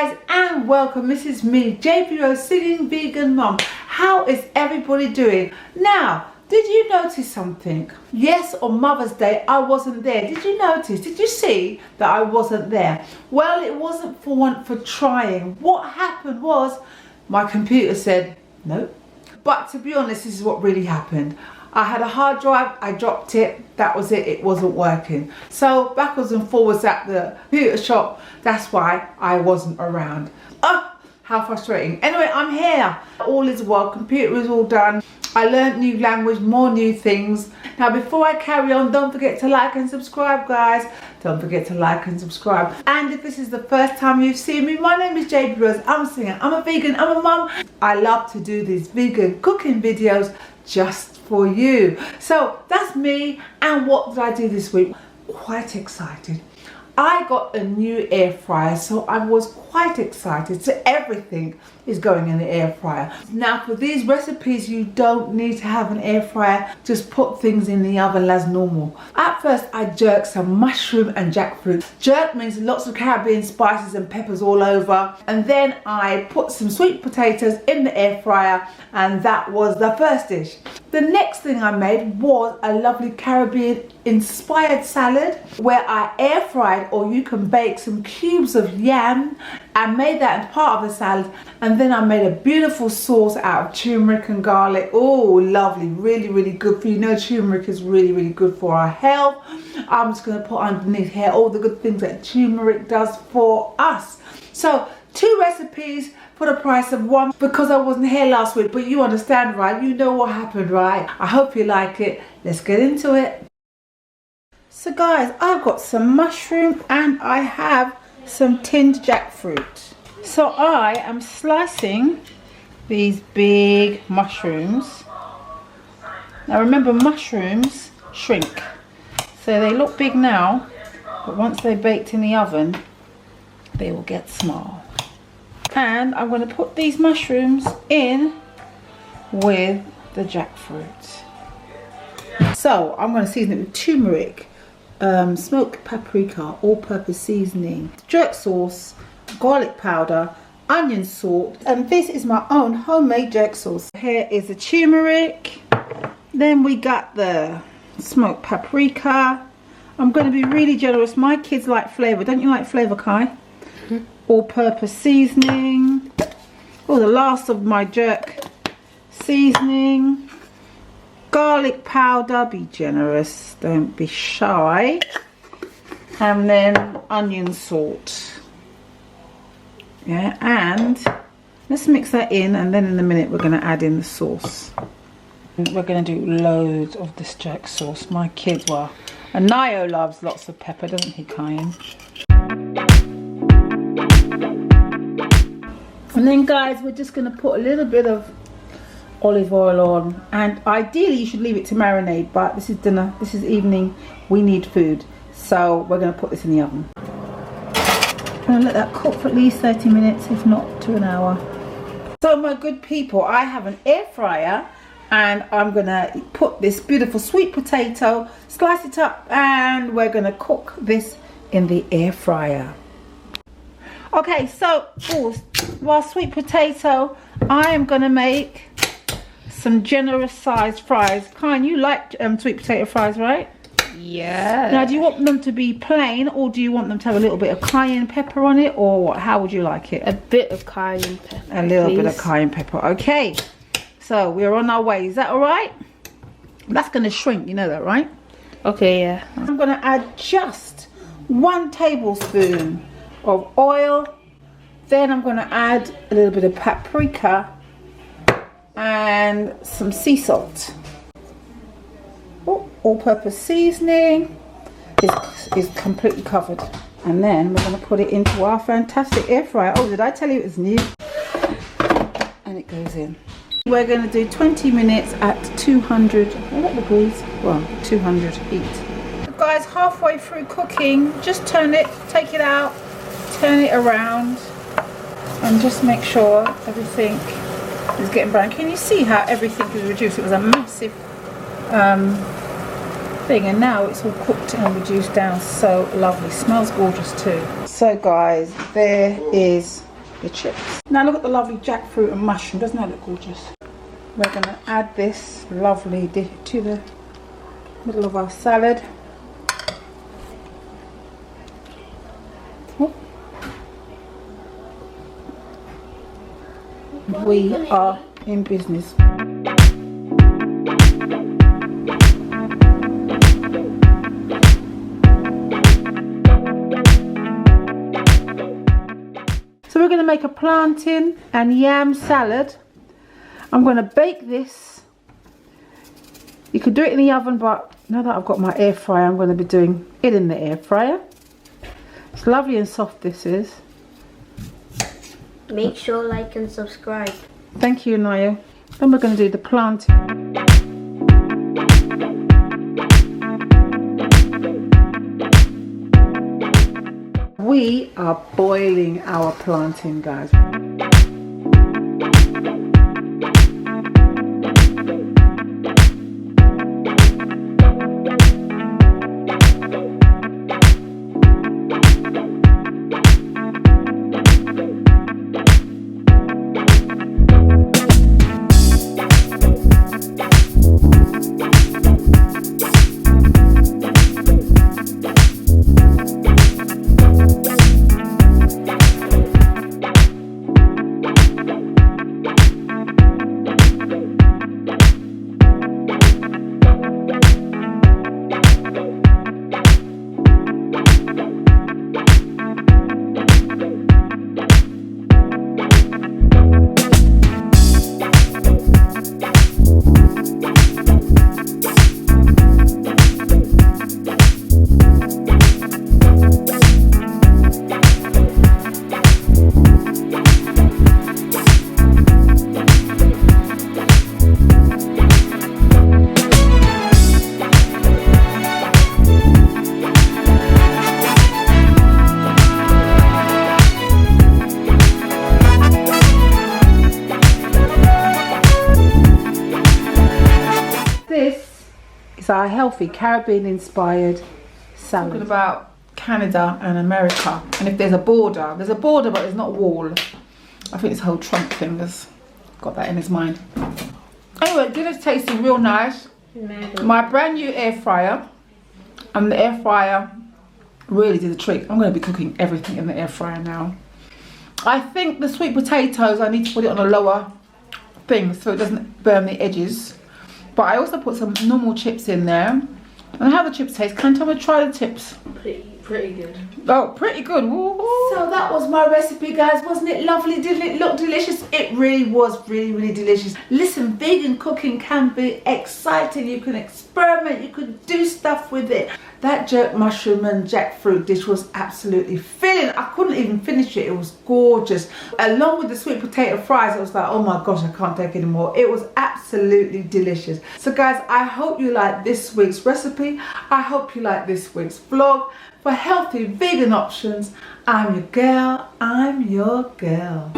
guys, and welcome. This is me, JPO, singing vegan mom. How is everybody doing? Now, did you notice something? Yes, on Mother's Day I wasn't there. Did you notice? Did you see that I wasn't there? Well, it wasn't for trying. What happened was my computer said no. But to be honest, this is what really happened. I had a hard drive, I dropped it, that was it, it wasn't working. So backwards and forwards at the computer shop, that's why I wasn't around. Oh, how frustrating. Anyway, I'm here. All is well, computer is all done. I learned new language, more new things. Now before I carry on, don't forget to like and subscribe, guys. Don't forget to like and subscribe. And if this is the first time you've seen me, my name is Jade Rose. I'm a singer, I'm a vegan, I'm a mum. I love to do these vegan cooking videos just for you. So that's me. And what did I do this week? Quite excited. I got a new air fryer, so I was quite excited. So everything is going in the air fryer. Now for these recipes, you don't need to have an air fryer. Just put things in the oven as normal. At first, I jerked some mushroom and jackfruit. Jerk means lots of Caribbean spices and peppers all over. And then I put some sweet potatoes in the air fryer, and that was the first dish. The next thing I made was a lovely Caribbean inspired salad where I air fried, or you can bake, some cubes of yam and made that as part of the salad. And then I made a beautiful sauce out of turmeric and garlic. Oh, lovely, really, really good for you. You know, turmeric is really, really good for our health. I'm just going to put underneath here all the good things that turmeric does for us. So 2 recipes for the price of 1, because I wasn't here last week. But you understand, right? You know what happened, right? I hope you like it. Let's get into it. So guys, I've got some mushroom and I have some tinned jackfruit. So I am slicing these big mushrooms. Now remember, mushrooms shrink. So they look big now, but once they're baked in the oven, they will get small. And I'm going to put these mushrooms in with the jackfruit. So I'm going to season it with turmeric, smoked paprika, all-purpose seasoning, jerk sauce, garlic powder, onion salt, and this is my own homemade jerk sauce. Here is the turmeric. Then we got the smoked paprika. I'm going to be really generous. My kids like flavour. Don't you like flavour, Kai? All-purpose seasoning. Oh, the last of my jerk seasoning. Garlic powder, be generous, don't be shy. And then onion salt. Yeah, and let's mix that in, and then in a minute we're going to add in the sauce. We're going to do loads of this jerk sauce. My kids were. And Nio loves lots of pepper, doesn't he, Kyan? And then guys, we're just going to put a little bit of olive oil on, and ideally you should leave it to marinate, but this is dinner, this is evening, we need food, so we're going to put this in the oven. I'm going to let that cook for at least 30 minutes, if not to an hour. So my good people, I have an air fryer, and I'm going to put this beautiful sweet potato, slice it up, and we're going to cook this in the air fryer. Okay, so while sweet potato, I am going to make some generous sized fries. Kyan, you like sweet potato fries, right? Yeah. Now, do you want them to be plain, or do you want them to have a little bit of cayenne pepper on it, or what? How would you like it? A bit of cayenne pepper. A little bit of cayenne pepper. Okay. So we're on our way. Is that all right? That's going to shrink. You know that, right? Okay, yeah. I'm going to add just 1 tablespoon of oil. Then I'm going to add a little bit of paprika and some sea salt. All-purpose seasoning is completely covered, and then we're going to put it into our fantastic air fryer. Oh, did I tell you it was new? And it goes in. We're going to do 20 minutes at 200 degrees. Well, 200 heat. Guys, halfway through cooking, just turn it, take it out, turn it around, and just make sure everything is getting brown. Can you see how everything is reduced? It was a massive thing, and now it's all cooked and reduced down. So lovely, smells gorgeous too. So guys, there is the chips. Now look at the lovely jackfruit and mushroom. Doesn't that look gorgeous? We're going to add this lovely dish to the middle of our salad. We are in business. So we're going to make a plantain and yam salad. I'm going to bake this. You could do it in the oven, but now that I've got my air fryer, I'm going to be doing it in the air fryer. It's lovely and soft, this is. Make sure like and subscribe. Thank you, Naya. Then we're going to do the plantain. We are boiling our plantain, guys. Our healthy Caribbean inspired salad. Talking about Canada and America, and if there's a border but there's not a wall. I think this whole Trump thing has got that in his mind. Anyway, dinner's tasting real nice. My brand new air fryer, and the air fryer really did the trick. I'm going to be cooking everything in the air fryer now. I think the sweet potatoes, I need to put it on a lower thing so it doesn't burn the edges. But I also put some normal chips in there. And how the chips taste? Can you try the chips? Pretty good. Oh, pretty good. Woo-hoo. So that was my recipe, guys. Wasn't it lovely? Didn't it look delicious? It really was really delicious. Listen, vegan cooking can be exciting. You can experiment. You can do stuff with it. That jerk mushroom and jackfruit dish was absolutely filling. I couldn't even finish it. It was gorgeous. Along with the sweet potato fries, it was like, oh my gosh, I can't take it anymore. It was absolutely delicious. So guys, I hope you like this week's recipe. I hope you like this week's vlog. For healthy vegan options, I'm your girl. I'm your girl.